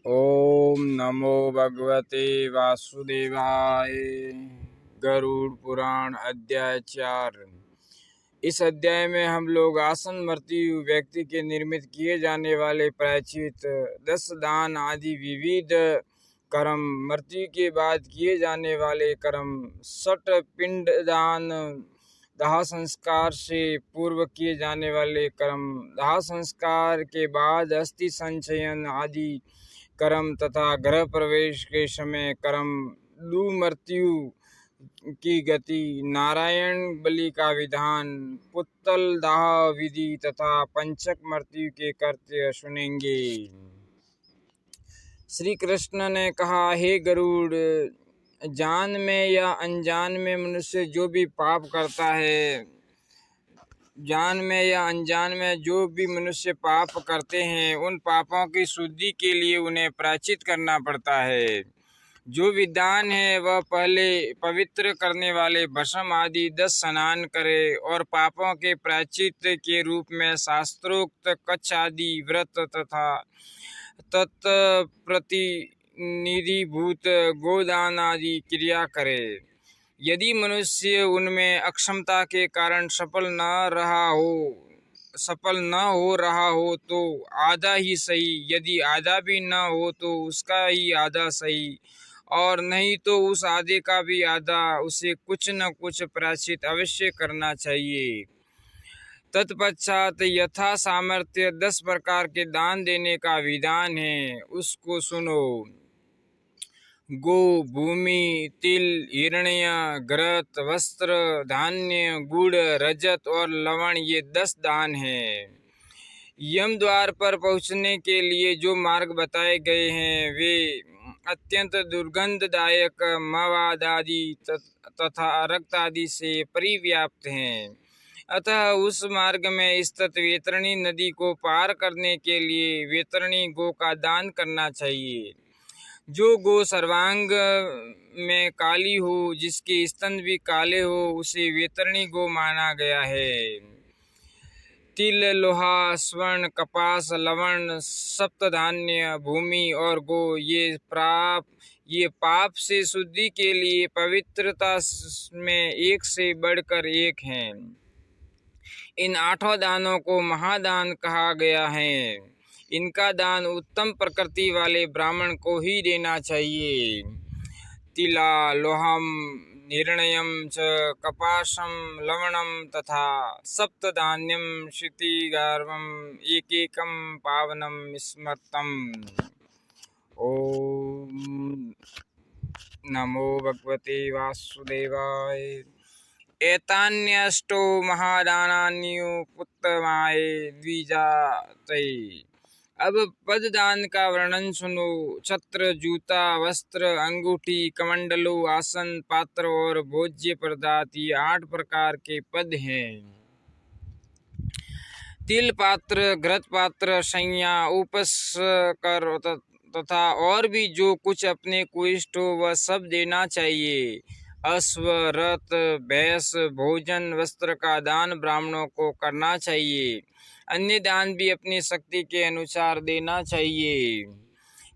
ओम नमो भगवते वासुदेवाय। गरुड़ पुराण अध्याय 4। इस अध्याय में हम लोग आसन मृत्यु व्यक्ति के निर्मित किए जाने वाले प्रायश्चित 10 दान आदि विविध कर्म, मृत्यु के बाद किए जाने वाले कर्म, सट पिंड दान, दाह संस्कार से पूर्व किए जाने वाले कर्म, दाह संस्कार के बाद अस्थि संचयन आदि कर्म तथा गृह प्रवेश के समय कर्म, लू मृत्यु की गति, नारायण बलि का विधान, पुत्तल दाह विधि तथा पंचक मृत्यु के कृत्य सुनेंगे। श्री कृष्ण ने कहा, हे गरुड़, जान में या अनजान में मनुष्य जो भी पाप करता है, जान में या अनजान में जो भी मनुष्य पाप करते हैं, उन पापों की शुद्धि के लिए उन्हें प्रायश्चित करना पड़ता है। जो विद्वान है वह पहले पवित्र करने वाले भस्म आदि 10 स्नान करे और पापों के प्रायश्चित के रूप में शास्त्रोक्त कच्छ आदि व्रत तथा तत्प्रतिनिधिभूत गोदान आदि क्रिया करे। यदि मनुष्य उनमें अक्षमता के कारण सफल न हो रहा हो तो आधा ही सही, यदि आधा भी न हो तो उसका ही आधा सही, और नहीं तो उस आधे का भी आधा, उसे कुछ न कुछ प्रायश्चित अवश्य करना चाहिए। तत्पश्चात यथा सामर्थ्य 10 प्रकार के दान देने का विधान है, उसको सुनो। गो, भूमि, तिल, हिरण्य, घृत, वस्त्र, धान्य, गुड़, रजत और लवण, ये 10 दान हैं। यम द्वार पर पहुँचने के लिए जो मार्ग बताए गए हैं वे अत्यंत दुर्गंधदायक मवाद आदि तथा रक्त आदि से परिव्याप्त हैं। अतः उस मार्ग में स्थित वैतरणी नदी को पार करने के लिए वैतरणी गो का दान करना चाहिए। जो गो सर्वांग में काली हो, जिसके स्तन भी काले हो, उसे वैतरणी गो माना गया है। तिल, लोहा, स्वर्ण, कपास, लवण, सप्तधान्य, भूमि और गो, ये पाप से शुद्धि के लिए पवित्रता में एक से बढ़कर एक हैं। इन 8 दानों को महादान कहा गया है। इनका दान उत्तम प्रकृति वाले ब्राह्मण को ही देना चाहिए। तिला, लोहम, हिरण्यम च, कपाशम, लवणम तथा सप्तधान्यम क्षितिगार्वम एकेकम पावनम स्मृतम। ओम नमो भगवते वासुदेवाय। एतान्यष्टो महादानान्युत्तमाय द्विजातये। अब पददान का वर्णन सुनो। छत्र, जूता, वस्त्र, अंगूठी, कमंडलो, आसन, पात्र और भोज्य पदार्थ, ये 8 प्रकार के पद हैं। तिल पात्र, घृत पात्र, शैया, उपस्कर तथा और भी जो कुछ अपने को इष्ट हो वह सब देना चाहिए। अश्व, रथ, भैंस, भोजन, वस्त्र का दान ब्राह्मणों को करना चाहिए। अन्य दान भी अपनी शक्ति के अनुसार देना चाहिए।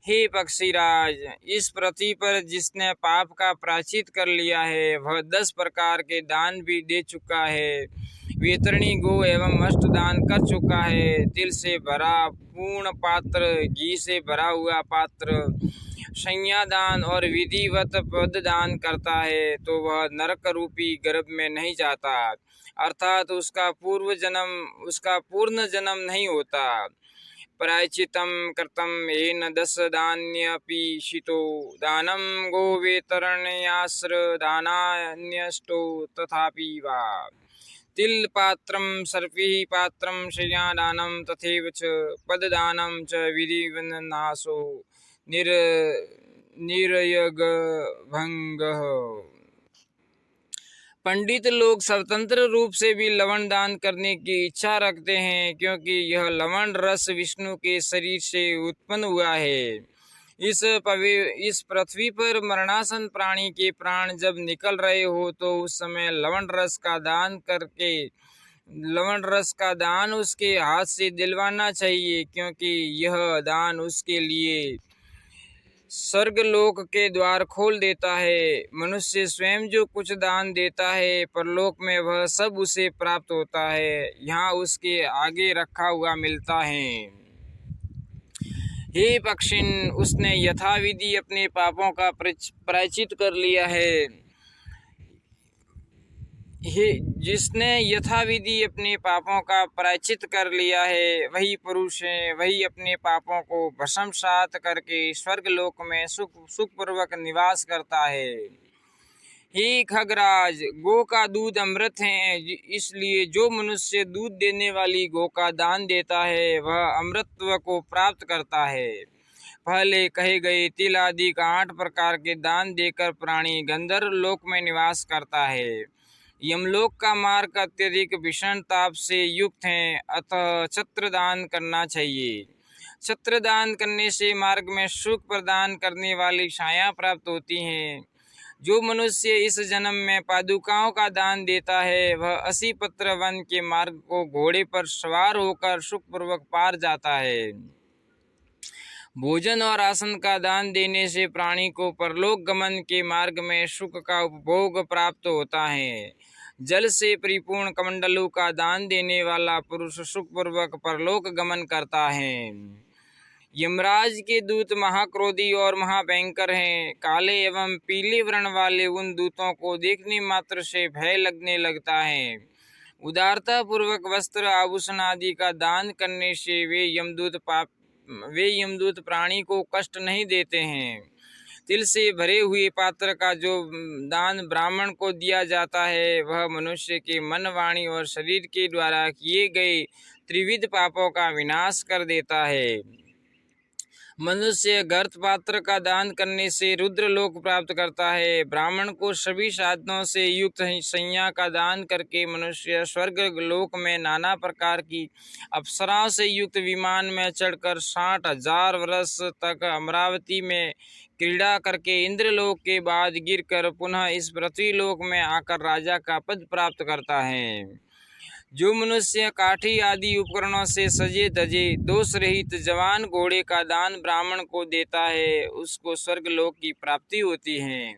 हे पक्षीराज, इस पृथ्वी पर जिसने पाप का प्रायश्चित कर लिया है वह 10 प्रकार के दान भी दे चुका है, वैतरणी गो एवं अष्ट दान कर चुका है। तिल से भरा पूर्ण पात्र, घी से भरा हुआ पात्र, संज्ञादान और विधिवत पद दान करता है तो वह नरक रूपी गर्भ में नहीं जाता, अर्थात उसका पूर्ण जन्म नहीं होता। प्रायश्चितम कृतं येन 10 दान्यपीशितो दानं गो वेतरण्यास्र दानान्यष्टो तथापि वा। तिल पात्रम, सर्पिः पात्रम, शय्यादानं तथैव च पददानं च विधिविन्यासो निर्यगभङ्गः। पंडित लोग स्वतंत्र रूप से भी लवण दान करने की इच्छा रखते हैं, क्योंकि यह लवण रस विष्णु के शरीर से उत्पन्न हुआ है। इस पृथ्वी पर मरणासन प्राणी के प्राण जब निकल रहे हो तो उस समय लवण रस का दान उसके हाथ से दिलवाना चाहिए, क्योंकि यह दान उसके लिए स्वर्गलोक के द्वार खोल देता है। मनुष्य स्वयं जो कुछ दान देता है, परलोक में वह सब उसे प्राप्त होता है, यहाँ उसके आगे रखा हुआ मिलता है। हे पक्षिन, उसने यथाविधि अपने पापों का प्रायश्चित कर लिया है। जिसने यथाविधि अपने पापों का प्रायश्चित कर लिया है, वही पुरुष है। वही अपने पापों को भस्मसात करके स्वर्गलोक में सुखपूर्वक निवास करता है। हे खगराज, गो का दूध अमृत है, इसलिए जो मनुष्य दूध देने वाली गो का दान देता है, वह अमृतत्व को प्राप्त करता है। पहले कहे गए तिल आदि का 8 प्रकार के दान देकर प्राणी गंधर्व लोक में निवास करता है। यमलोक का मार्ग अत्यधिक भीषण ताप से युक्त है, अतः छत्र दान करना चाहिए। छत्र दान करने से मार्ग में सुख प्रदान करने वाली छाया प्राप्त होती हैं। जो मनुष्य इस जन्म में पादुकाओं का दान देता है, वह 80 पत्र वन के मार्ग को घोड़े पर सवार होकर सुखपूर्वक पार जाता है। भोजन और आसन का दान देने से प्राणी को परलोक गमन के मार्ग में सुख का उपभोग प्राप्त होता है। जल से परिपूर्ण कमंडलों का दान देने वाला पुरुष सुखपूर्वक परलोक गमन करता है। यमराज के दूत महाक्रोधी और महाभयंकर हैं। काले एवं पीले वर्ण वाले उन दूतों को देखने मात्र से भय लगने लगता है। उदारता पूर्वक वस्त्र आभूषण आदि का दान करने से वे यमदूत प्राणी को कष्ट नहीं देते हैं। तिल से भरे हुए पात्र का जो दान ब्राह्मण को दिया जाता है, वह मनुष्य के मन, वाणी और शरीर के द्वारा किए गए त्रिविध पापों का विनाश कर देता है। मनुष्य गर्त पात्र का दान करने से रुद्र लोक प्राप्त करता है। ब्राह्मण को सभी साधनों से युक्त संज्ञा का दान करके मनुष्य स्वर्ग लोक में नाना प्रकार की अप्सराओं से युक्त विमान में चढ़कर 60,000 वर्ष तक अमरावती में क्रीड़ा करके इंद्रलोक के बाद गिरकर पुनः इस पृथ्वी लोक में आकर राजा का पद प्राप्त करता है। जो मनुष्य काठी आदि उपकरणों से सजे धजे दोष रहित जवान घोड़े का दान ब्राह्मण को देता है, उसको स्वर्गलोक की प्राप्ति होती है।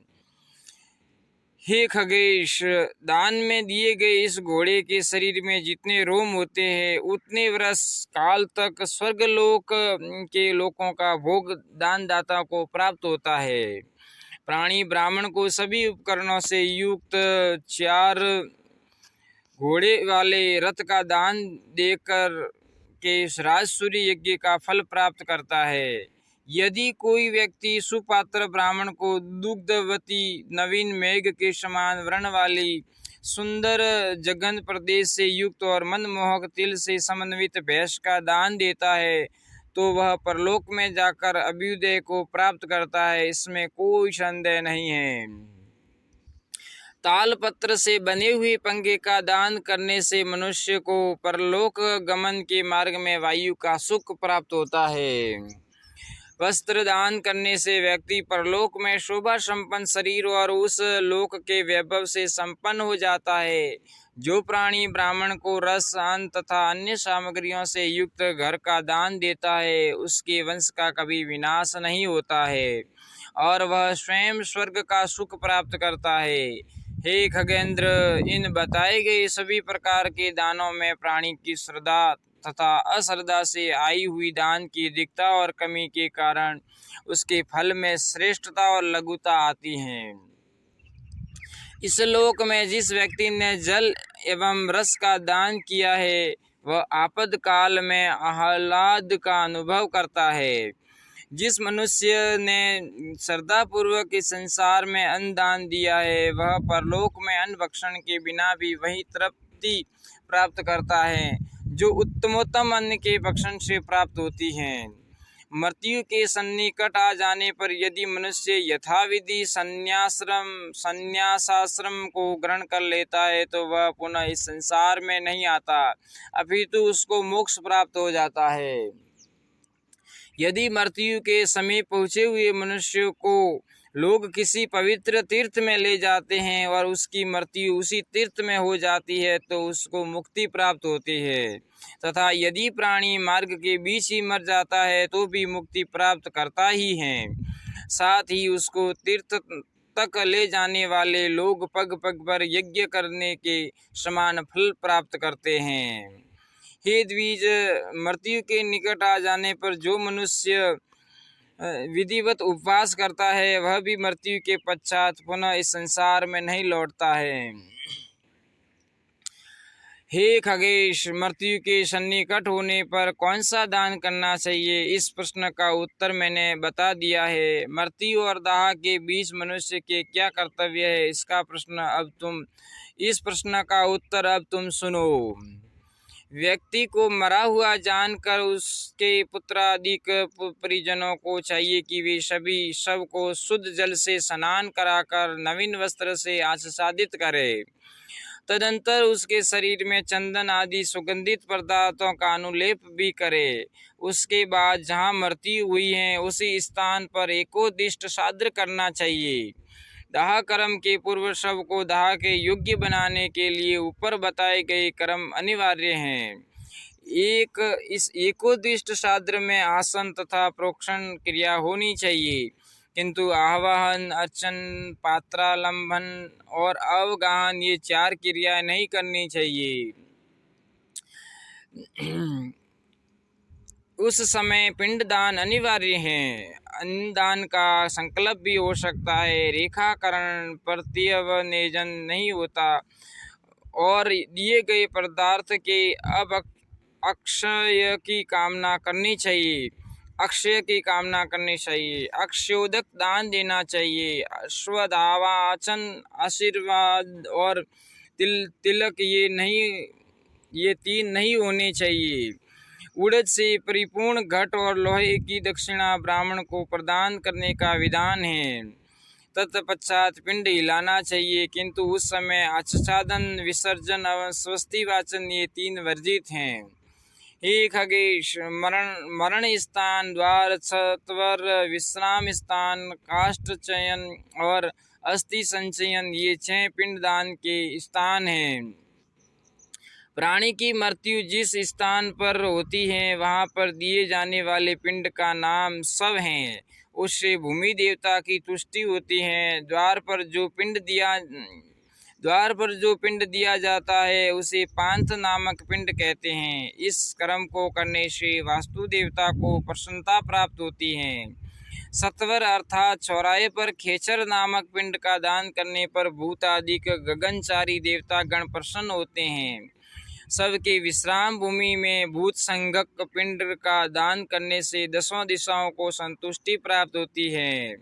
हे खगेश, दान में दिए गए इस घोड़े के शरीर में जितने रोम होते हैं, उतने वर्ष काल तक स्वर्गलोक के लोकों का भोग दानदाता को प्राप्त होता है। प्राणी ब्राह्मण को सभी उपकरणों से युक्त 4 घोड़े वाले रथ का दान देकर के राजसूय यज्ञ का फल प्राप्त करता है। यदि कोई व्यक्ति सुपात्र ब्राह्मण को दुग्धवती नवीन मेघ के समान वर्ण वाली सुंदर जगन प्रदेश से युक्त और मनमोहक तिल से समन्वित भैंस का दान देता है, तो वह परलोक में जाकर अभ्युदय को प्राप्त करता है, इसमें कोई संदेह नहीं है। ताल पत्र से बने हुए पंखे का दान करने से मनुष्य को परलोक गमन के मार्ग में वायु का सुख प्राप्त होता है। वस्त्र दान करने से व्यक्ति परलोक में शोभा संपन्न शरीर और उस लोक के वैभव से संपन्न हो जाता है। जो प्राणी ब्राह्मण को रस, अन्न तथा अन्य सामग्रियों से युक्त घर का दान देता है, उसके वंश का कभी विनाश नहीं होता है और वह स्वयं स्वर्ग का सुख प्राप्त करता है। हे खगेंद्र, इन बताए गए सभी प्रकार के दानों में प्राणी की श्रद्धा तथा अश्रद्धा से आई हुई दान की अधिकता और कमी के कारण उसके फल में श्रेष्ठता और लघुता आती है। इस लोक में जिस व्यक्ति ने जल एवं रस का दान किया है, वह आपद काल में आह्लाद का अनुभव करता है। जिस मनुष्य ने श्रद्धापूर्वक इस संसार में अन्न दान दिया है, वह परलोक में अन्न भक्षण के बिना भी वही तृप्ति प्राप्त करता है जो उत्तमोत्तम अन्न के भक्षण से प्राप्त होती है। मृत्यु के सन्निकट आ जाने पर यदि मनुष्य यथाविधि संन्यासाश्रम को ग्रहण कर लेता है, तो वह पुनः इस संसार में नहीं आता, अपितु उसको मोक्ष प्राप्त हो जाता है। यदि मृत्यु के समीप पहुँचे हुए मनुष्य को लोग किसी पवित्र तीर्थ में ले जाते हैं और उसकी मृत्यु उसी तीर्थ में हो जाती है, तो उसको मुक्ति प्राप्त होती है, तथा यदि प्राणी मार्ग के बीच ही मर जाता है तो भी मुक्ति प्राप्त करता ही है। साथ ही उसको तीर्थ तक ले जाने वाले लोग पग पग पर यज्ञ करने के समान फल प्राप्त करते हैं। हे द्विज, मृत्यु के निकट आ जाने पर जो मनुष्य विधिवत उपवास करता है वह भी मृत्यु के पश्चात पुनः इस संसार में नहीं लौटता है। हे खगेश, मृत्यु के सन्निकट होने पर कौन सा दान करना चाहिए, इस प्रश्न का उत्तर मैंने बता दिया है। मृत्यु और दाह के बीच मनुष्य के क्या कर्तव्य है, इस प्रश्न का उत्तर अब तुम सुनो। व्यक्ति को मरा हुआ जानकर उसके पुत्रादिक परिजनों को चाहिए कि वे सभी शव को शुद्ध जल से स्नान कराकर नवीन वस्त्र से आच्छादित करें। तदंतर उसके शरीर में चंदन आदि सुगंधित पदार्थों का अनुलेप भी करे। उसके बाद जहाँ मृत्यु हुई है उसी स्थान पर एकोदिष्ट श्राद्ध करना चाहिए। दाह कर्म के पूर्व शव को दाह के योग्य बनाने के लिए ऊपर बताए गए कर्म अनिवार्य हैं। इस एकोदिष्ट श्राद्ध में आसन तथा प्रोक्षण क्रिया होनी चाहिए, किंतु आवाहन, अर्चन, पात्रालंबन और अवगाहन ये 4 क्रियाएं नहीं करनी चाहिए। उस समय पिंडदान अनिवार्य है। अन्नदान का संकल्प भी हो सकता है। रेखाकरण, प्रत्यवनेजन नहीं होता और दिए गए पदार्थ के अक्षय की कामना करनी चाहिए। अक्षयोदक दान देना चाहिए। अश्वधावाचन, आशीर्वाद और तिलक ये 3 नहीं होने चाहिए। उड़द से परिपूर्ण घट और लोहे की दक्षिणा ब्राह्मण को प्रदान करने का विधान है। तत्पश्चात पिंड हिलाना चाहिए, किंतु उस समय आच्छादन, विसर्जन एवं स्वस्ति वाचन ये 3 वर्जित हैं। हे खगेश, मरण स्थान, द्वार, सत्वर, विश्राम स्थान, काष्ठ चयन और अस्थि संचयन ये 6 पिंडदान के स्थान हैं। प्राणी की मृत्यु जिस स्थान पर होती है वहां पर दिए जाने वाले पिंड का नाम शव है। उससे भूमि देवता की तुष्टि होती है। द्वार पर जो पिंड दिया जाता है उसे पांथ नामक पिंड कहते हैं। इस कर्म को करने से वास्तु देवता को प्रसन्नता प्राप्त होती है। सत्वर अर्थात चौराहे पर खेचर नामक पिंड का दान करने पर भूत आदि गगनचारी देवता गण प्रसन्न होते हैं। सबके विश्राम भूमि में भूत संगक पिंड का दान करने से 10 दिशाओं को संतुष्टि प्राप्त होती है।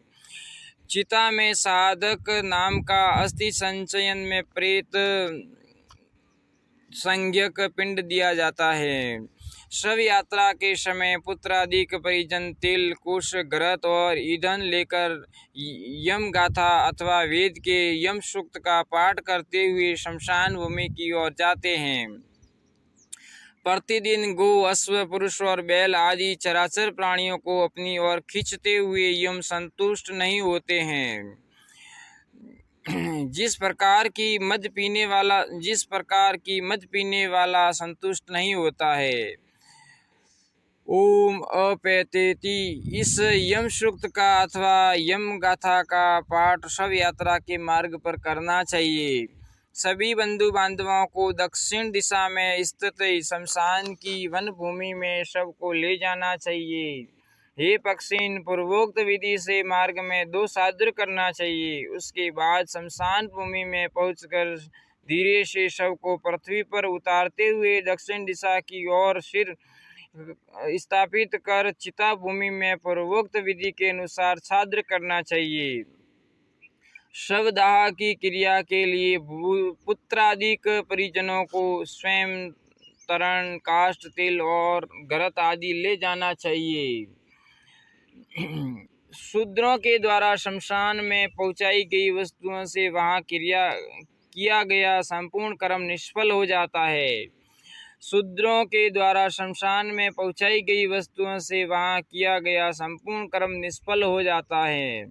चिता में साधक नाम का, अस्थि संचयन में प्रेत संज्ञक पिंड दिया जाता है। शव यात्रा के समय पुत्रादिक परिजन तिल, कुश, घृत और ईंधन लेकर यम गाथा अथवा वेद के यम सूक्त का पाठ करते हुए शमशान भूमि की ओर जाते हैं। प्रतिदिन गो, अश्व, पुरुष और बैल आदि चराचर प्राणियों को अपनी ओर खींचते हुए यम संतुष्ट नहीं होते हैं। जिस प्रकार की मद पीने वाला संतुष्ट नहीं होता है। ओम अपैतेति इस यम सूक्त का अथवा यम गाथा का पाठ शव यात्रा के मार्ग पर करना चाहिए। सभी बंधु बांधवों को दक्षिण दिशा में स्थित शमशान की वन भूमि में शव को ले जाना चाहिए। हे पक्षीन, पूर्वोक्त विधि से मार्ग में 2 श्राद्ध करना चाहिए। उसके बाद शमशान भूमि में पहुंचकर धीरे से शव को पृथ्वी पर उतारते हुए दक्षिण दिशा की ओर सिर स्थापित कर चिता भूमि में पूर्वोक्त विधि के अनुसार श्राद्ध करना चाहिए। शवदाह की क्रिया के लिए पुत्रादिक परिजनों को स्वयं तरण, काष्ठ, तिल और घृत आदि ले जाना चाहिए। शूद्रों के द्वारा शमशान में पहुंचाई गई वस्तुओं से वहां किया गया संपूर्ण कर्म निष्फल हो जाता है। शूद्रों के द्वारा शमशान में पहुंचाई गई वस्तुओं से वहां किया गया संपूर्ण कर्म निष्फल हो जाता है।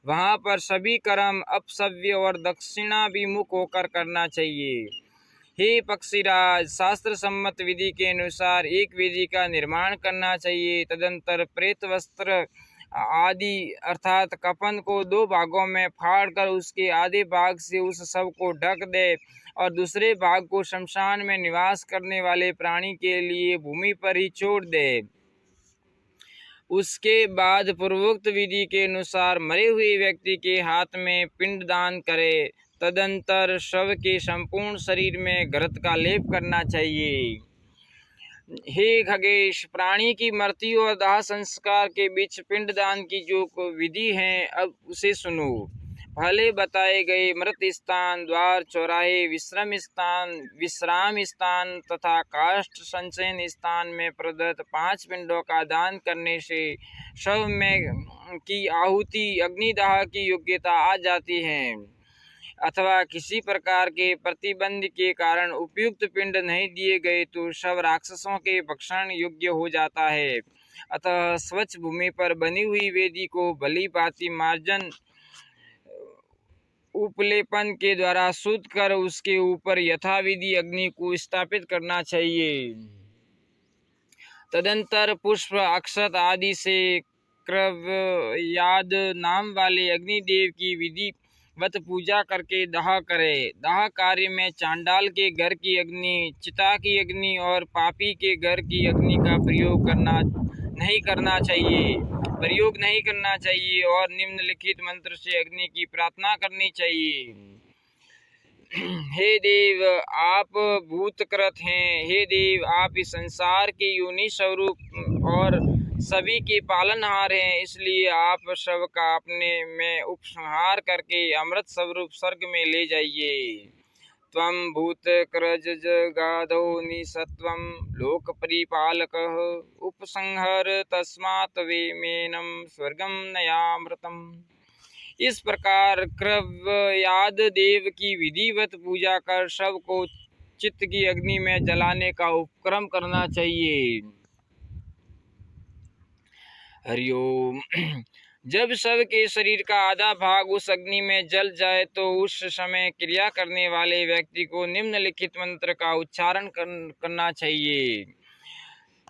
वहां पर सभी कर्म अपसव्य और दक्षिणाभिमुख होकर करना चाहिए। हे पक्षीराज, शास्त्र सम्मत विधि के अनुसार एक वेदी का निर्माण करना चाहिए। तदंतर प्रेत वस्त्र आदि अर्थात कफन को 2 भागों में फाड़कर उसके आधे भाग से उस शव को ढक दे और दूसरे भाग को शमशान में निवास करने वाले प्राणी के लिए भूमि पर ही छोड़ दे। उसके बाद पूर्वोक्त विधि के अनुसार मरे हुए व्यक्ति के हाथ में पिंडदान करे। तदंतर शव के संपूर्ण शरीर में घृत का लेप करना चाहिए। हे खगेश, प्राणी की मृत्यु और दाह संस्कार के बीच पिंडदान की जो विधि है, अब उसे सुनो। पहले बताए गए मृत स्थान, द्वार, चौराहे, विश्राम स्थान तथा काष्ठ संचयन स्थान में प्रदत्त 5 पिंडों का दान करने से शव में की आहुति अग्निदाह की योग्यता आ जाती है, अथवा किसी प्रकार के प्रतिबंध के कारण उपयुक्त पिंड नहीं दिए गए तो शव राक्षसों के भक्षण योग्य हो जाता है। अतः स्वच्छ भूमि पर बनी हुई वेदी को भली भांति मार्जन उपलेपन के द्वारा शुद्ध कर उसके ऊपर यथाविधि अग्नि को स्थापित करना चाहिए। तदंतर पुष्प, अक्षत आदि से क्रव्याद नाम वाले अग्निदेव की विधिवत पूजा करके दाह करे। दाह कार्य में चांडाल के घर की अग्नि, चिता की अग्नि और पापी के घर की अग्नि का प्रयोग नहीं करना चाहिए और निम्नलिखित मंत्र से अग्नि की प्रार्थना करनी चाहिए। हे देव, आप भूतकृत हैं। हे देव, आप इस संसार के योनि स्वरूप और सभी के पालनहार हैं, इसलिए आप शव का अपने में उपसंहार करके अमृत स्वरूप स्वर्ग में ले जाइए। त्वं भूतकृजगाधो निसत्वं लोक परिपालकः उपसंहर तस्मात् वेमेनं स्वर्गं नयामृतम्। इस प्रकार क्रव्याद देव की विधिवत पूजा कर शव को चित्त की अग्नि में जलाने का उपक्रम करना चाहिए। हरिओम। जब शव के शरीर का आधा भाग उस अग्नि में जल जाए तो उस समय क्रिया करने वाले व्यक्ति को निम्नलिखित मंत्र का उच्चारण करना चाहिए।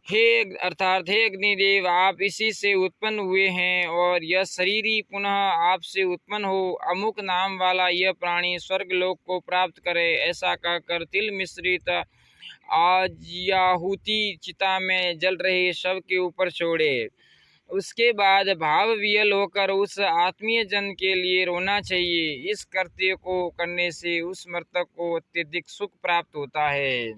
हे अग्निदेव, आप इसी से उत्पन्न हुए हैं और यह शरीर ही पुनः आपसे उत्पन्न हो। अमुक नाम वाला यह प्राणी स्वर्गलोक को प्राप्त करे, ऐसा कहकर तिल मिश्रित आज्याहुति चिता में जल रहे शव के ऊपर छोड़े। उसके बाद भाव वियल होकर उस आत्मीय जन के लिए रोना चाहिए। इस कर्तव्य को करने से उस मृतक को अत्यधिक सुख प्राप्त होता है।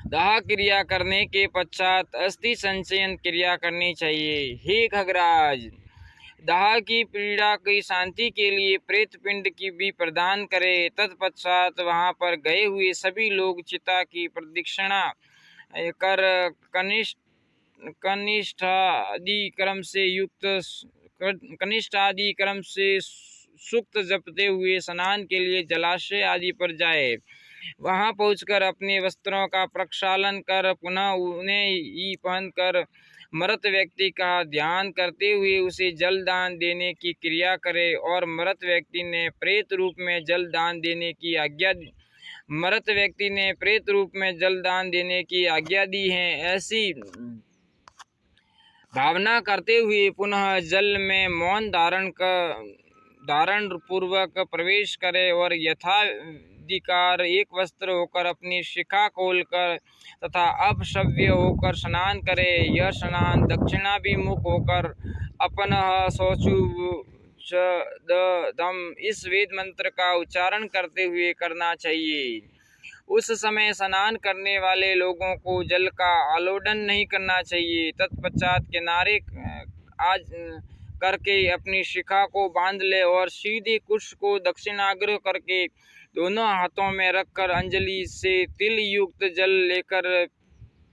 दाह क्रिया करने के पश्चात अस्थि संचयन क्रिया करनी चाहिए। हे खगराज, दाह की पीड़ा की शांति के लिए प्रेत पिंड की भी प्रदान करे। तत्पश्चात वहां पर गए हुए सभी लोग चिता की प्रदक्षिणा कर कनिष्ठादि क्रम से सूक्त जपते हुए स्नान के लिए जलाशय आदि पर जाए। वहां पहुंचकर अपने वस्त्रों का प्रक्षालन कर पुनः उन्हें ही पहनकर मृत व्यक्ति का ध्यान करते हुए उसे जल दान देने की क्रिया करे और मृत व्यक्ति ने प्रेत रूप में जल दान देने की आज्ञा दी है, ऐसी भावना करते हुए पुनः जल में मौन धारण पूर्वक प्रवेश करे और यथाधिकार एक वस्त्र होकर अपनी शिखा खोलकर तथा अपशव्य होकर स्नान करे। यह स्नान दक्षिणाभिमुख होकर अपनः शौचोदम इस वेद मंत्र का उच्चारण करते हुए करना चाहिए। उस समय स्नान करने वाले लोगों को जल का आलोडन नहीं करना चाहिए। तत्पश्चात किनारे करके अपनी शिखा को बांध ले और सीधे कुश को दक्षिणाग्र करके दोनों हाथों में रखकर अंजलि से तिल युक्त जल लेकर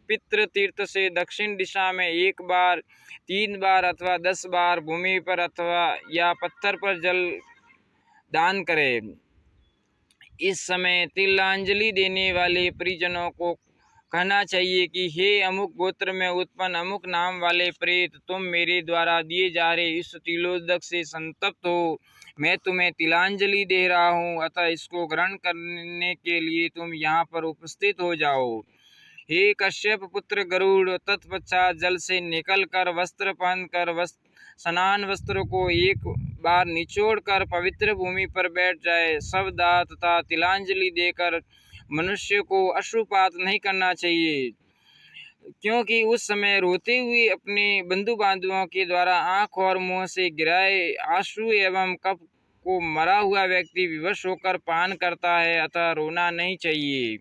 पितृ तीर्थ से दक्षिण दिशा में 1 बार, 3 बार अथवा 10 बार भूमि पर अथवा या पत्थर पर जल दान करे। इस समय तिलांजलि देने वाले परिजनों को कहना चाहिए कि हे अमुक गोत्र में उत्पन्न अमुक नाम वाले प्रेत, तुम मेरे द्वारा दिए जा रहे इस तिलोदक से संतप्त हो। मैं तुम्हें तिलांजलि दे रहा हूँ, अतः इसको ग्रहण करने के लिए तुम यहाँ पर उपस्थित हो जाओ। हे कश्यप पुत्र गरुड़, तत्पश्चात जल से निकलकर वस्त्र पहनकर स्नान वस्त्र को एक बार निचोड़ कर पवित्र भूमि पर बैठ जाए। सब दाह तथा तिलांजलि देकर मनुष्य को अश्रुपात नहीं करना चाहिए, क्योंकि उस समय रोते हुए अपने बंधु बांधवों के द्वारा आंख और मुंह से गिराए आंसू एवं कफ को मरा हुआ व्यक्ति विवश होकर पान करता है, अतः रोना नहीं चाहिए,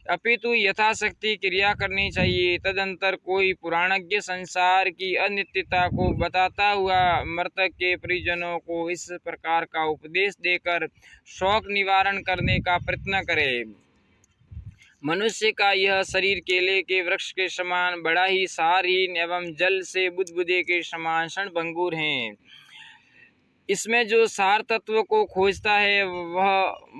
अपितु यथाशक्ति क्रिया करनी चाहिए। तदंतर कोई पुराणज्ञ संसार की अनित्यता को बताता हुआ मृतक के परिजनों को इस प्रकार का उपदेश देकर शोक निवारण करने का प्रयत्न करे। मनुष्य का यह शरीर केले के वृक्ष के समान बड़ा ही सारहीन एवं जल से बुदबुदे के समान क्षणभंगुर है। इसमें जो सार तत्व को खोजता है वह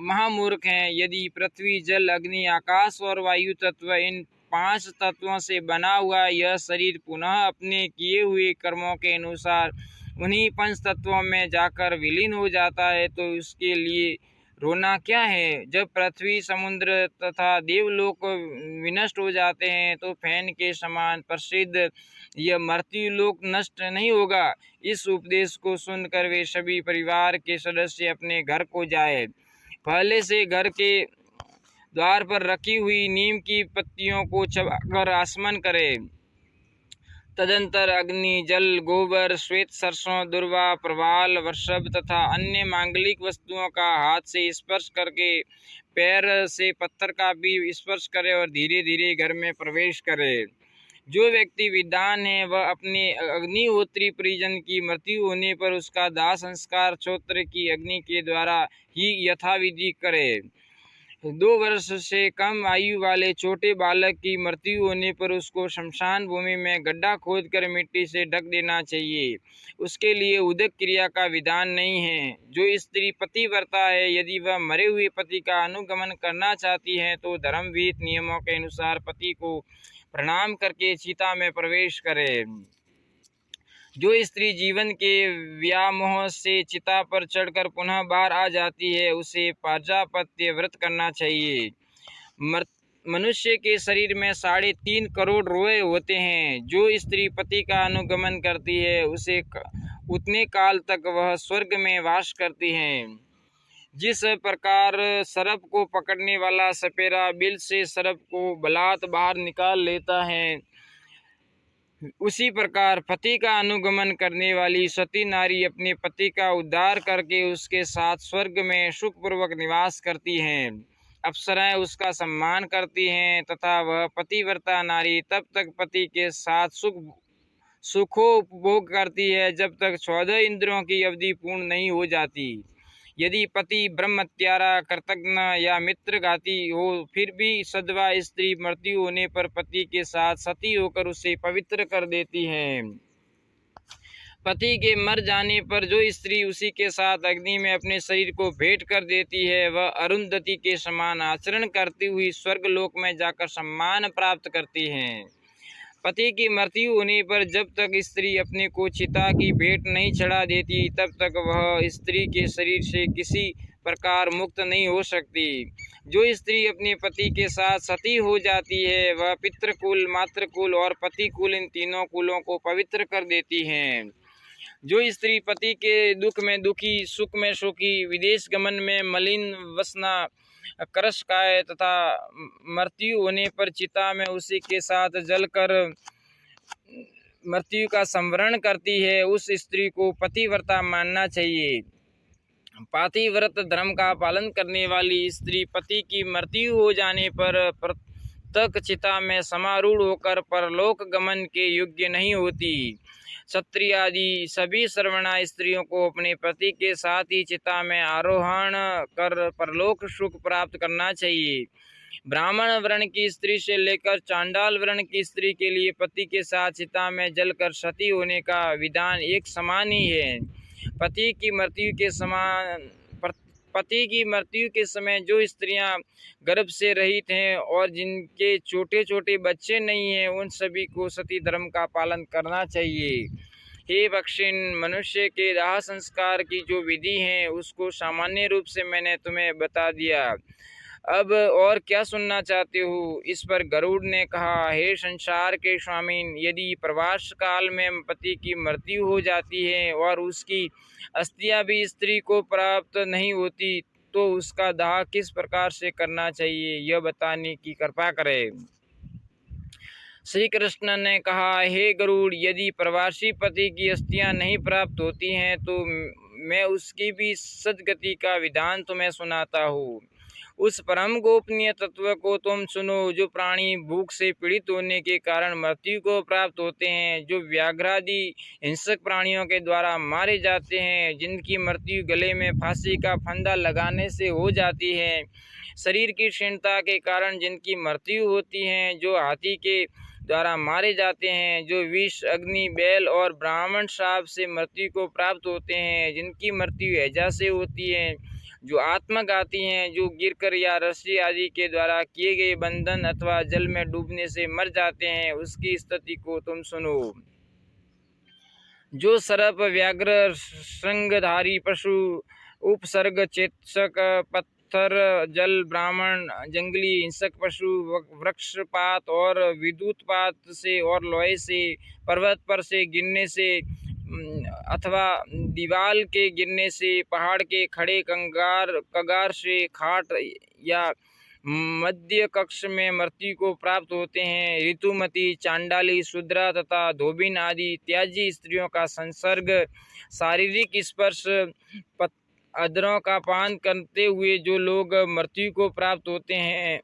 महामूर्ख है। यदि पृथ्वी, जल, अग्नि, आकाश और वायु तत्व, इन 5 तत्वों से बना हुआ यह शरीर पुनः अपने किए हुए कर्मों के अनुसार उन्हीं 5 तत्वों में जाकर विलीन हो जाता है, तो उसके लिए रोना क्या है। जब पृथ्वी, समुद्र तथा देवलोक विनष्ट हो जाते हैं तो फैन के समान प्रसिद्ध यह मर्त्युलोक नष्ट नहीं होगा। इस उपदेश को सुनकर वे सभी परिवार के सदस्य अपने घर को जाए। पहले से घर के द्वार पर रखी हुई नीम की पत्तियों को चबाकर आसमन करे। तदंतर अग्नि, जल, गोबर, श्वेत सरसों, दुर्वा, प्रवाल, वृषभ तथा अन्य मांगलिक वस्तुओं का हाथ से स्पर्श करके पैर से पत्थर का भी स्पर्श करे और धीरे धीरे घर में प्रवेश करे। जो व्यक्ति विद्वान है वह अपने अग्निहोत्री परिजन की मृत्यु होने पर उसका दाह संस्कार श्रोत्र की अग्नि के द्वारा ही यथाविधि करे। 2 वर्ष से कम आयु वाले छोटे बालक की मृत्यु होने पर उसको शमशान भूमि में गड्ढा खोदकर मिट्टी से ढक देना चाहिए। उसके लिए उदक क्रिया का विधान नहीं है। जो स्त्री पतिव्रता है, यदि वह मरे हुए पति का अनुगमन करना चाहती है तो धर्मविहित नियमों के अनुसार पति को प्रणाम करके चिता में प्रवेश करे। जो स्त्री जीवन के व्यामोह से चिता पर चढ़कर पुनः बाहर आ जाती है उसे प्रजापत्य व्रत करना चाहिए। मनुष्य के शरीर में 3.5 करोड़ रोए होते हैं। जो स्त्री पति का अनुगमन करती है उसे उतने काल तक वह स्वर्ग में वास करती हैं। जिस प्रकार सर्प को पकड़ने वाला सपेरा बिल से सर्प को बलात् बाहर निकाल लेता है, उसी प्रकार पति का अनुगमन करने वाली सती नारी अपने पति का उद्धार करके उसके साथ स्वर्ग में सुखपूर्वक निवास करती हैं। अप्सराएं उसका सम्मान करती हैं तथा वह पतिव्रता नारी तब तक पति के साथ सुखोपभोग करती है जब तक 14 इंद्रियों की अवधि पूर्ण नहीं हो जाती। यदि पति ब्रह्मत्यारा, कृतघ्न या मित्रघाती हो फिर भी सद्वा स्त्री मृत्यु होने पर पति के साथ सती होकर उसे पवित्र कर देती है। पति के मर जाने पर जो स्त्री उसी के साथ अग्नि में अपने शरीर को भेंट कर देती है वह अरुंधति के समान आचरण करती हुई स्वर्गलोक में जाकर सम्मान प्राप्त करती है। पति की मृत्यु होने पर जब तक स्त्री अपने को चिता की भेंट नहीं चढ़ा देती तब तक वह स्त्री के शरीर से किसी प्रकार मुक्त नहीं हो सकती। जो स्त्री अपने पति के साथ सती हो जाती है वह पितृकुल, मातृकुल और पतिकुल इन तीनों कुलों को पवित्र कर देती हैं। जो स्त्री पति के दुख में दुखी, सुख में सुखी, विदेश गमन में मलिन वसना करश खाए तथा मृत्यु होने पर चिता में उसी के साथ जलकर मृत्यु का संवरण करती है उस स्त्री को पतिव्रता मानना चाहिए। पातिव्रत धर्म का पालन करने वाली स्त्री पति की मृत्यु हो जाने पर प्रत्यक चिता में समारूढ़ होकर परलोक गमन के योग्य नहीं होती। क्षत्रिय आदि सभी श्रवणा स्त्रियों को अपने पति के साथ ही चिता में आरोहण कर परलोक सुख प्राप्त करना चाहिए। ब्राह्मण वर्ण की स्त्री से लेकर चांडाल वर्ण की स्त्री के लिए पति के साथ चिता में जलकर सती होने का विधान एक समान ही है। पति की मृत्यु के समय जो स्त्रियां गर्भ से रहित हैं और जिनके छोटे छोटे बच्चे नहीं हैं उन सभी को सती धर्म का पालन करना चाहिए। हे बक्षिण, मनुष्य के दाह संस्कार की जो विधि है उसको सामान्य रूप से मैंने तुम्हें बता दिया। अब और क्या सुनना चाहते हो? इस पर गरुड़ ने कहा, हे संसार के स्वामिन, यदि प्रवास काल में पति की मृत्यु हो जाती है और उसकी अस्थियां भी स्त्री को प्राप्त नहीं होती, तो उसका दाह किस प्रकार से करना चाहिए, यह बताने की कृपा करें। श्री कृष्ण ने कहा, हे गरुड़, यदि प्रवासी पति की अस्थियां नहीं प्राप्त होती हैं तो मैं उसकी भी सद्गति का विधान तुम्हें सुनाता हूँ। उस परम गोपनीय तत्व को तुम सुनो जो प्राणी भूख से पीड़ित होने के कारण मृत्यु को प्राप्त होते हैं, जो व्याघ्रादि हिंसक प्राणियों के द्वारा मारे जाते हैं, जिनकी मृत्यु गले में फांसी का फंदा लगाने से हो जाती है, शरीर की क्षीणता के कारण जिनकी मृत्यु होती है, जो हाथी के द्वारा मारे जाते हैं, जो विष, अग्नि, बैल और ब्राह्मण शाप से मृत्यु को प्राप्त होते हैं, जिनकी मृत्यु हैजा से होती है, जो आत्मघाती हैं, जो गिरकर या रस्सी आदि के द्वारा किए गए बंधन अथवा जल में डूबने से मर जाते हैं, उसकी स्थिति को तुम सुनो। जो सर्प, व्याघ्र, श्रृंगधारी पशु, उपसर्ग, चेतक, पत्थर, जल, ब्राह्मण, जंगली हिंसक पशु, वृक्षपात और विद्युतपात से और लोहे से, पर्वत पर से गिरने से अथवा दीवाल के गिरने से, पहाड़ के खड़े कगार से, खाट या मध्य कक्ष में मृत्यु को प्राप्त होते हैं। ऋतुमती, चांडाली, शूद्रा तथा धोबिन आदि त्याजी स्त्रियों का संसर्ग, शारीरिक स्पर्श, अधरों का पान करते हुए जो लोग मृत्यु को प्राप्त होते हैं,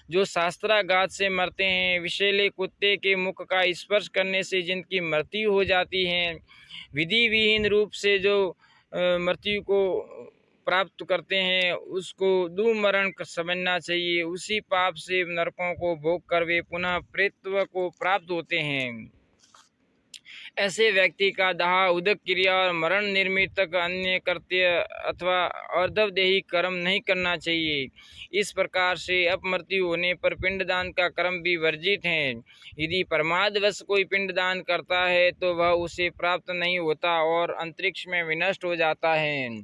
जो शास्त्राघात से मरते हैं, विषैले कुत्ते के मुख का स्पर्श करने से जिनकी मृत्यु हो जाती है, विधि विहीन रूप से जो मृत्यु को प्राप्त करते हैं, उसको दुर्मरण समझना चाहिए। उसी पाप से नरकों को भोग कर वे पुनः प्रेतत्व को प्राप्त होते हैं। ऐसे व्यक्ति का दाह, उदक क्रिया और मरण निर्मित अन्य कृत्य अथवा अर्धवदेही कर्म नहीं करना चाहिए। इस प्रकार से अपमृत्यु होने पर पिंडदान का कर्म भी वर्जित है। यदि प्रमादवश कोई पिंडदान करता है तो वह उसे प्राप्त नहीं होता और अंतरिक्ष में विनष्ट हो जाता है।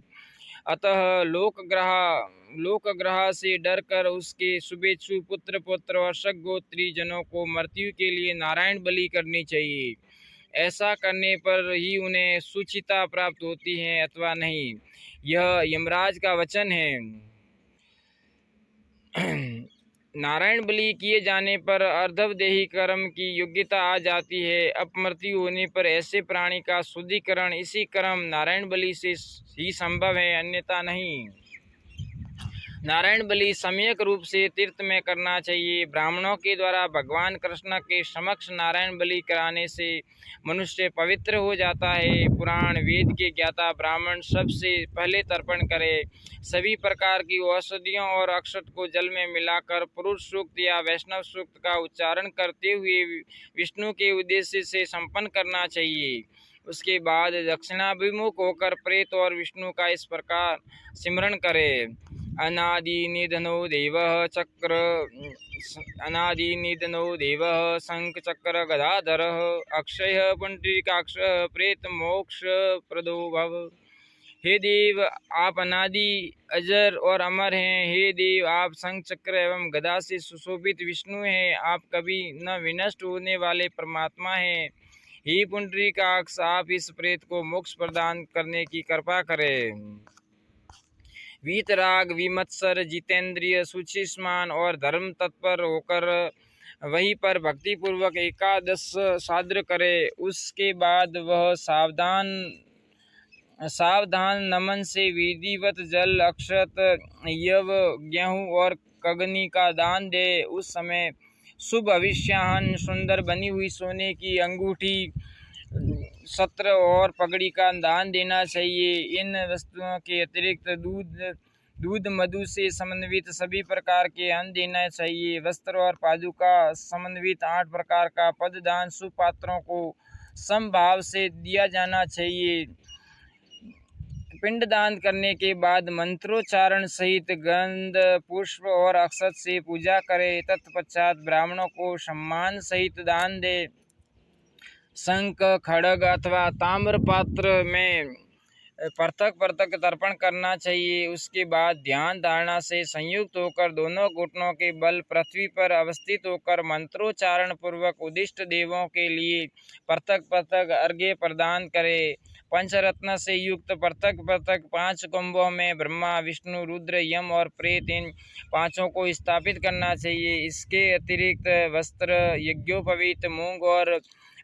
अतः लोकग्रह से डरकर उसके शुभेच्छु पुत्र पौत्र और सगोत्री जनों को मृत्यु के लिए नारायण बलि करनी चाहिए। ऐसा करने पर ही उन्हें सुचिता प्राप्त होती है अथवा नहीं। यह यमराज का वचन है। नारायण बलि किए जाने पर अर्धवदेही कर्म की योग्यता आ जाती है। अपमृत्यु होने पर ऐसे प्राणी का शुद्धिकरण इसी कर्म नारायण बलि से ही संभव है, अन्यथा नहीं। नारायण बलि सम्यक रूप से तीर्थ में करना चाहिए। ब्राह्मणों के द्वारा भगवान कृष्ण के समक्ष नारायण बलि कराने से मनुष्य पवित्र हो जाता है। पुराण वेद के ज्ञाता ब्राह्मण सबसे पहले तर्पण करे। सभी प्रकार की औषधियों और अक्षत को जल में मिलाकर पुरुष सूक्त या वैष्णव सूक्त का उच्चारण करते हुए विष्णु के उद्देश्य से संपन्न करना चाहिए। उसके बाद दक्षिणाभिमुख होकर प्रेत और विष्णु का इस प्रकार सिमरण करे। अनादि निधनो देवः शंख चक्र गदाधरः अक्षय पुंडरीकाक्ष प्रेत मोक्ष प्रदो भव। हे देव, आप अनादि, अजर और अमर हैं। हे देव, आप शंख चक्र एवं गदा से सुशोभित विष्णु हैं। आप कभी न विनष्ट होने वाले परमात्मा हैं। हे पुंडरीकाक्ष, आप इस प्रेत को मोक्ष प्रदान करने की कृपा करें। वीतराग, विमत्सर, जितेंद्रिय, सुचिस्मान और धर्म तत्पर होकर वहीं पर भक्ति पूर्वक एकादश साद्र करे। उसके बाद वह सावधान नमन से विधिवत जल, अक्षत, यव, गेहूं और कगनी का दान दे। उस समय शुभ भविष्याहन, सुंदर बनी हुई सोने की अंगूठी, सत्र और पगड़ी का दान देना चाहिए। इन वस्तुओं के अतिरिक्त दूध मधु से समन्वित सभी प्रकार के अन्न देना चाहिए। वस्त्र और पादुका समन्वित 8 प्रकार का पददान शुभ पात्रों को समभाव से दिया जाना चाहिए। पिंडदान करने के बाद मंत्रोच्चारण सहित गंध, पुष्प और अक्षत से पूजा करे। तत्पश्चात ब्राह्मणों को सम्मान सहित दान दे। शंख, खड्ग अथवा ताम्र पात्र में पृथक पृथक तर्पण करना चाहिए। उसके बाद ध्यान धारणा से संयुक्त होकर दोनों घुटनों के बल पृथ्वी पर अवस्थित होकर मंत्रोच्चारण पूर्वक उदिष्ट देवों के लिए पृथक पृथक अर्घ्य प्रदान करें। पंचरत्न से युक्त पृथक पृथक 5 कुंभों में ब्रह्मा, विष्णु, रुद्र, यम और प्रेत इन पांचों को स्थापित करना चाहिए। इसके अतिरिक्त वस्त्र, यज्ञोपवीत, मूंग और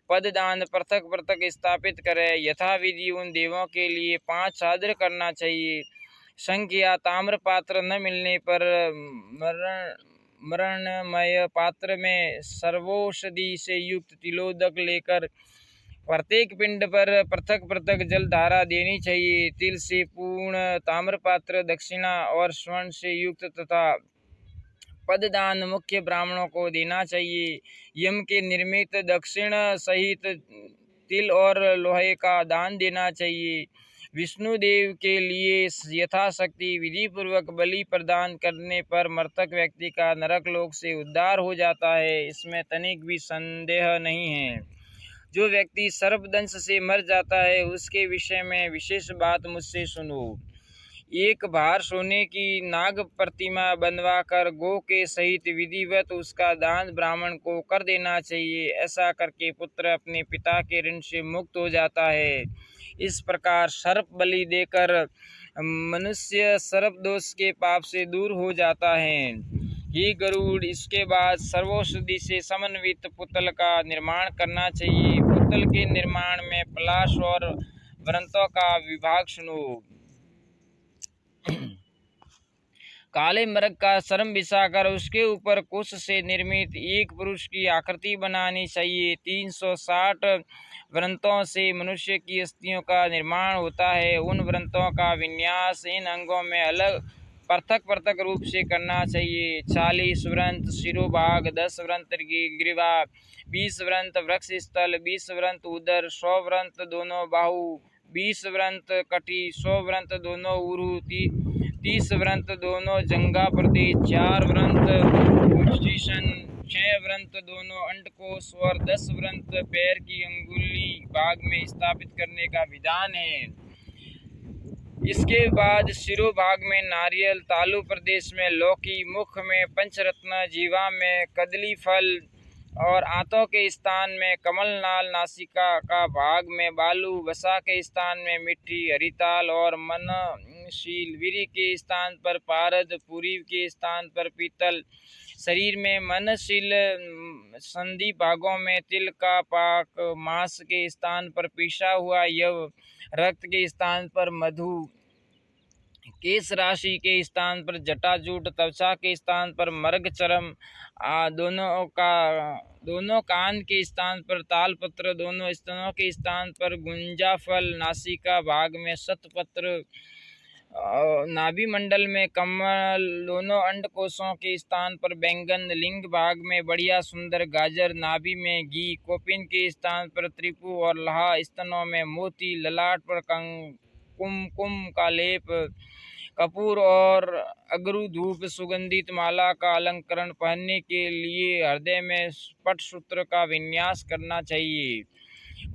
पददान पृथक पृथक स्थापित करें। यथाविधि उन देवों के लिए 5 सादर करना चाहिए। शंख या ताम्र पात्र न मिलने पर मरणमय पात्र में सर्वौषधि से युक्त तिलोदक लेकर प्रत्येक पिंड पर पृथक पृथक जल धारा देनी चाहिए। तिल से पूर्ण ताम्रपात्र दक्षिणा और स्वर्ण से युक्त तथा पददान मुख्य ब्राह्मणों को देना चाहिए। यम के निर्मित दक्षिण सहित तिल और लोहे का दान देना चाहिए। विष्णु देव के लिए यथाशक्ति विधि पूर्वक बलि प्रदान करने पर मृतक व्यक्ति का नरक लोक से उद्धार हो जाता है, इसमें तनिक भी संदेह नहीं है। जो व्यक्ति सर्पदंश से मर जाता है उसके विषय में विशेष बात मुझसे सुनो। एक बार सोने की नाग प्रतिमा बनवाकर गो के सहित विधिवत उसका दान ब्राह्मण को कर देना चाहिए। ऐसा करके पुत्र अपने पिता के ऋण से मुक्त हो जाता है। इस प्रकार सर्प बलि देकर मनुष्य सर्प दोष के पाप से दूर हो जाता है। ये गरुड़, इसके बाद सर्वौषधि से समन्वित पुतल का निर्माण करना चाहिए। पुतल के निर्माण में पलाश और वृंतों का विभाग सुनो। काले मृग का शर्म बिछाकर उसके ऊपर कुश से निर्मित एक पुरुष की आकृति बनानी चाहिए। 360 वृंतों से मनुष्य की अस्थियों का निर्माण होता है। उन वृंतों का विन्यास इन अंगों में अलग पृथक पृथक रूप से करना चाहिए। 40 वृंत शिरोभाग, 10 वृंत ग्रीवा, 20 वृंत वृक्ष स्थल, 20 वृंत उदर, 100 वृंत दोनों बाहु, 20 वृंत कटी, 100 वृंत दोनों उरु, 30 वृंत दोनों जंगा प्रदेश, 4 वृंत पोजीशन, 6 वृंत दोनों अंडकोश और 10 वृंत पैर की अंगुली भाग में स्थापित करने का विधान है। इसके बाद शिरोभाग में नारियल, तालु प्रदेश में लौकी, मुख में पंचरत्न, जीवा में कदली फल और आंतों के स्थान में कमलनाल, नासिका का भाग में बालू, वसा के स्थान में मिट्टी, हरिताल और मनशील, वीरी के स्थान पर पारद, पूरी के स्थान पर पीतल, शरीर में मनशील संधि भागों में तिल का पाक, मांस के स्थान पर पिसा हुआ यव, रक्त के स्थान पर मधु, केश राशि के स्थान पर जटाजूट, त्वचा के स्थान पर मर्ग चरम, दोनों कान के स्थान पर तालपत्र, दोनों स्तनों के स्थान पर गुंजा फल, नासिका भाग में शतपत्र, नाभि मंडल में कमल, दोनों अंडकोशों के स्थान पर बैंगन, लिंग भाग में बढ़िया सुंदर गाजर, नाभि में घी, कोपिन के स्थान पर त्रिपु और लहा, स्तनों में मोती, ललाट पर कुमकुम का लेप, कपूर और अगरू धूप, सुगंधित माला का अलंकरण, पहनने के लिए हृदय में पटसूत्र का विन्यास करना चाहिए।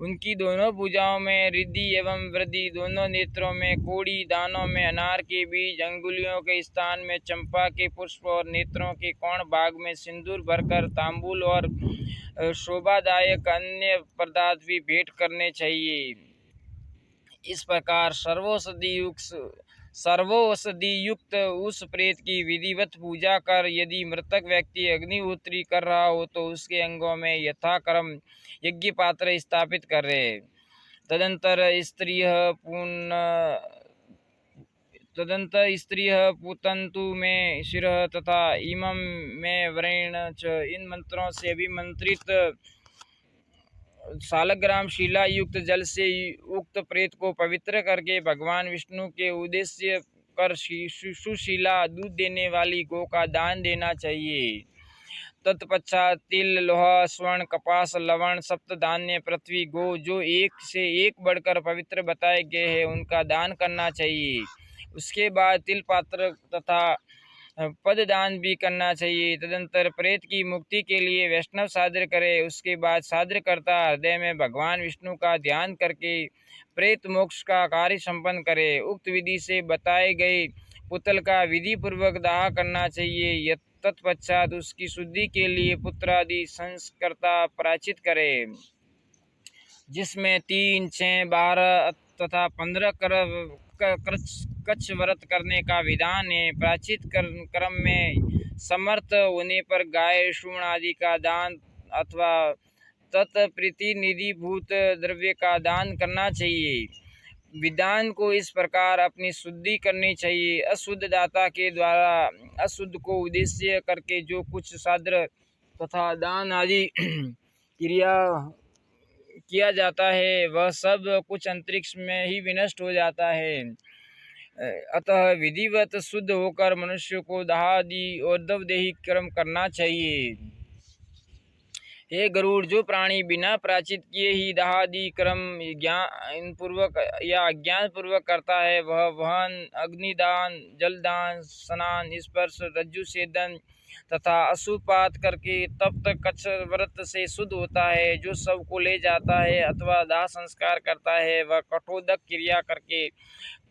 उनकी दोनों भुजाओं में रिद्धि एवं वृद्धि, दोनों नेत्रों में कोड़ी, दानों में अनार के बीज, अंगुलियों के स्थान में चंपा के पुष्प और नेत्रों के कोण भाग में सिंदूर भरकर तांबूल और शोभादायक अन्य पदार्थ भी भेंट करने चाहिए। इस प्रकार सर्वौषधि युक्त उस प्रेत की विधिवत पूजा कर यदि मृतक व्यक्ति अग्निहोत्री कर रहा हो तो उसके अंगों में यथाक्रम यज्ञ पात्र स्थापित करे। तदंतर स्त्रियः पूतन्तु में शिरः तथा इमं में व्रेण च। इन मंत्रों से अभिमंत्रित सालग्राम शिला युक्त जल से उक्त प्रेत को पवित्र करके भगवान विष्णु के उद्देश्य कर सुशीला दूध देने वाली गौ का दान देना चाहिए। तत्पश्चात तिल, लोहा, स्वर्ण, कपास, लवण, सप्तधान्य, पृथ्वी, गो जो एक से एक बढ़कर पवित्र बताए गए हैं उनका दान करना चाहिए। उसके बाद तिल पात्र तथा पददान भी करना चाहिए। तदंतर प्रेत की मुक्ति के लिए वैष्णव साधर करे। उसके बाद साधर करता हृदय में भगवान विष्णु का ध्यान करके प्रेत मोक्ष का कार्य संपन्न करे। उक्त विधि से बताए गए पुतल का विधि पूर्वक दाह करना चाहिए। तत्पश्चात उसकी शुद्धि के लिए पुत्रादि संस्कर्ता प्रायश्चित करे, जिसमें 3, 6, 12 तथा 15 कच्छ व्रत करने का विधान है। प्रायश्चित क्रम में समर्थ होने पर गाय शूण आदि का दान अथवा तत्प्रतिनिधिभूत द्रव्य का दान करना चाहिए। विधान को इस प्रकार अपनी शुद्धि करनी चाहिए। अशुद्ध दाता के द्वारा अशुद्ध को उद्देश्य करके जो कुछ साद्र तथा दान आदि क्रिया किया जाता है वह सब कुछ अंतरिक्ष में ही विनष्ट हो जाता है। अतः विधिवत शुद्ध होकर मनुष्य को दाहादि और दवदेही कर्म करना चाहिए। हे गरुड़, जो प्राणी बिना प्रायश्चित किए ही दाहादि कर्म ज्ञान पूर्वक या अज्ञान पूर्वक करता है, वह वहन, अग्निदान, जलदान, स्नान, स्पर्श, रज्जु छेदन तथा अशुपात करके तप्त कच्छ व्रत से शुद्ध होता है। जो सब को ले जाता है अथवा दाह संस्कार करता है, वह कठोदक क्रिया करके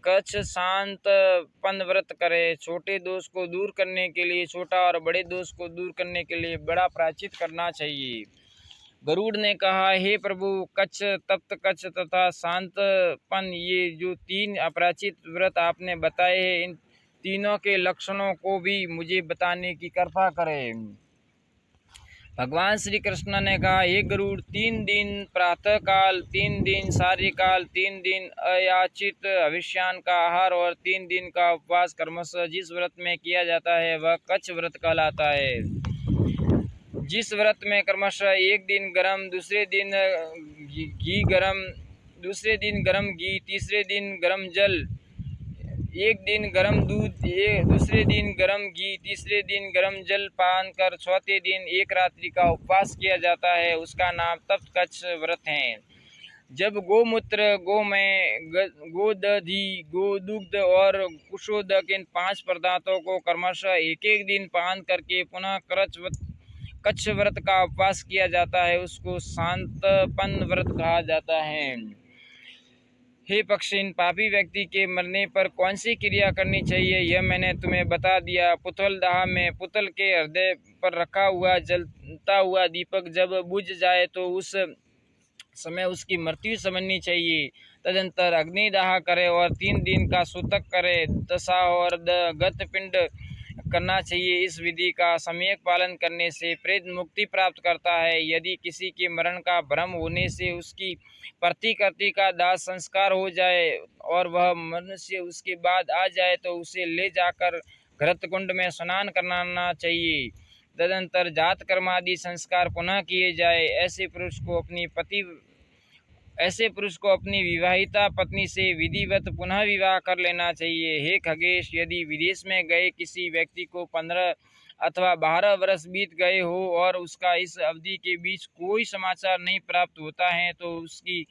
कच्छ शांतपन व्रत करे। छोटे दोष को दूर करने के लिए छोटा और बड़े दोष को दूर करने के लिए बड़ा प्रायश्चित करना चाहिए। गरुड़ ने कहा, हे प्रभु, कच्छ, तप्त कच्छ तथा शांतपन, ये जो 3 अपराचित व्रत आपने बताए हैं, इन तीनों के लक्षणों को भी मुझे बताने की कृपा करें। भगवान श्री कृष्ण ने कहा, हे गरुड़, 3 दिन प्रातः काल, 3 दिन सायंकाल, 3 दिन अयाचित हविष्यान का आहार और 3 दिन का उपवास क्रमशः जिस व्रत में किया जाता है वह कच्छ व्रत कहलाता है। जिस व्रत में क्रमशः एक दिन गरम, दूसरे दिन घी गरम, दूसरे दिन गरम घी, तीसरे दिन गरम जल, एक दिन गरम दूध, दूसरे दिन गरम घी, तीसरे दिन गरम जल पान कर चौथे दिन एक रात्रि का उपवास किया जाता है, उसका नाम तप्त कच्छ व्रत है। जब गोमूत्र, गोमय, गोदधि, गोदुग्ध और कुशोदक, इन 5 पदार्थों को क्रमशः एक दिन पान करके पुनः कच्छ व्रत का उपवास किया जाता है, उसको शांतपन व्रत कहा जाता है। हे पक्षी, इन पापी व्यक्ति के मरने पर कौन सी क्रिया करनी चाहिए यह मैंने तुम्हें बता दिया। पुतल दाह में पुतल के हृदय पर रखा हुआ जलता हुआ दीपक जब बुझ जाए तो उस समय उसकी मृत्यु समझनी चाहिए। तदंतर अग्निदाह करे और 3 दिन का सूतक करे, दशा और गत पिंड करना चाहिए। इस विधि का सम्यक पालन करने से प्रेत मुक्ति प्राप्त करता है। यदि किसी के मरण का भ्रम होने से उसकी प्रतिकृति का दाह संस्कार हो जाए और वह मनुष्य उसके बाद आ जाए तो उसे ले जाकर घृतकुंड में स्नान कराना चाहिए। तदंतर जात कर्मादि संस्कार पुनः किए जाए। ऐसे पुरुष को अपनी विवाहिता पत्नी से विधिवत पुनः विवाह कर लेना चाहिए। हे खगेश, यदि विदेश में गए किसी व्यक्ति को 15 अथवा 12 वर्ष बीत गए हो और उसका इस अवधि के बीच कोई समाचार नहीं प्राप्त होता है तो उसकी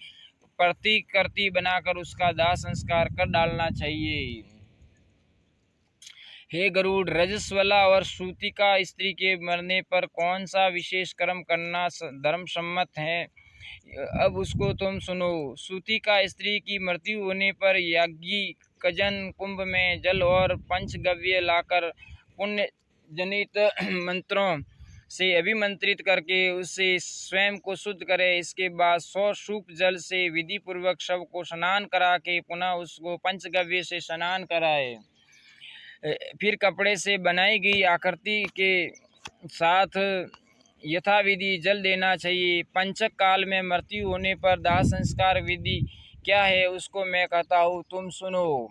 प्रतिकृति बनाकर उसका दाह संस्कार कर डालना चाहिए। हे गरुड़, रजस्वला और सूतिका स्त्री के मरने पर कौन सा विशेष कर्म करना धर्म सम्मत है, अब उसको तुम सुनो। सूतिका स्त्री की मृत्यु होने पर याज्ञिकजन कुंभ में जल और पंचगव्य लाकर पुण्य जनित मंत्रों से अभिमंत्रित करके उससे स्वयं को शुद्ध करे। इसके बाद 100 सूप जल से विधि पूर्वक शव को स्नान करा के पुनः उसको पंचगव्य से स्नान कराए। फिर कपड़े से बनाई गई आकृति के साथ यथाविधि जल देना चाहिए। पंचक काल में मृत्यु होने पर दाह संस्कार विधि क्या है उसको मैं कहता हूँ, तुम सुनो।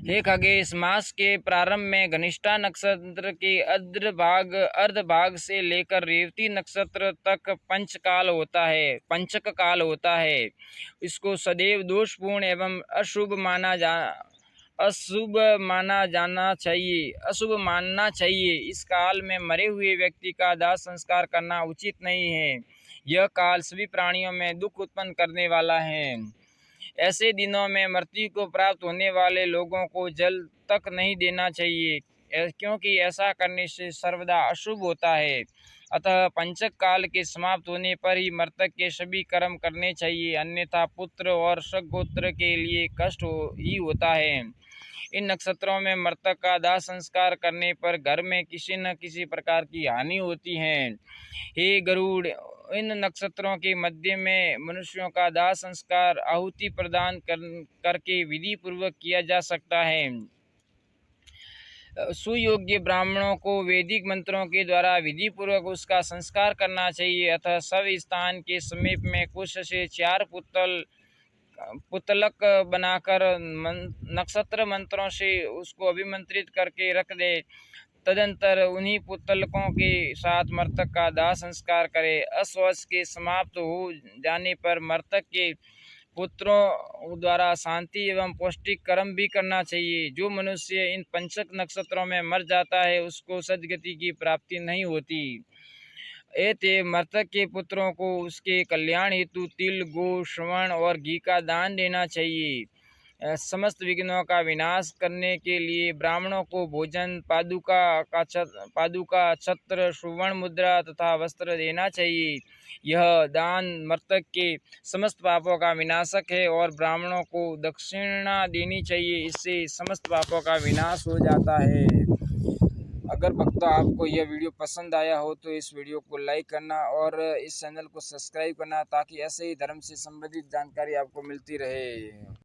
हे खगेश, मास के प्रारंभ में घनिष्ठा नक्षत्र के अर्ध भाग से लेकर रेवती नक्षत्र तक पंचक काल होता है। इसको सदैव दोषपूर्ण एवं अशुभ मानना चाहिए। इस काल में मरे हुए व्यक्ति का दाह संस्कार करना उचित नहीं है। यह काल सभी प्राणियों में दुख उत्पन्न करने वाला है। ऐसे दिनों में मृत्यु को प्राप्त होने वाले लोगों को जल तक नहीं देना चाहिए। क्योंकि ऐसा करने से सर्वदा अशुभ होता है। अतः पंचक काल के समाप्त होने पर ही मृतक के सभी कर्म करने चाहिए, अन्यथा पुत्र और सगोत्र के लिए कष्ट ही होता है। इन नक्षत्रों में मृतक का दाह संस्कार करने पर घर में किसी न किसी प्रकार की हानि होती है। हे गरुड़, इन नक्षत्रों के मध्य में मनुष्यों का दाह संस्कार आहुति प्रदान करके विधि पूर्वक किया जा सकता है। सुयोग्य ब्राह्मणों को वैदिक मंत्रों के द्वारा विधि पूर्वक उसका संस्कार करना चाहिए। अतः सब स्थान के समीप में कुछ से 4 पुतलक बनाकर नक्षत्र मंत्रों से उसको अभिमंत्रित करके रख दे। तदंतर उन्हीं पुतलकों के साथ मृतक का दाह संस्कार करे। अस्वर्ष के समाप्त हो जाने पर मृतक के पुत्रों द्वारा शांति एवं पौष्टिक कर्म भी करना चाहिए। जो मनुष्य इन पंचक नक्षत्रों में मर जाता है उसको सद्गति की प्राप्ति नहीं होती। एते मृतक के पुत्रों को उसके कल्याण हेतु तिल, गो, श्रवण और घी का दान देना चाहिए। समस्त विघ्नों का विनाश करने के लिए ब्राह्मणों को भोजन, पादुका, छत्र, सुवर्ण मुद्रा तथा वस्त्र देना चाहिए। यह दान मृतक के समस्त पापों का विनाशक है और ब्राह्मणों को दक्षिणा देनी चाहिए, इससे समस्त पापों का विनाश हो जाता है। अगर भक्तों आपको यह वीडियो पसंद आया हो तो इस वीडियो को लाइक करना और इस चैनल को सब्सक्राइब करना, ताकि ऐसे ही धर्म से संबंधित जानकारी आपको मिलती रहे।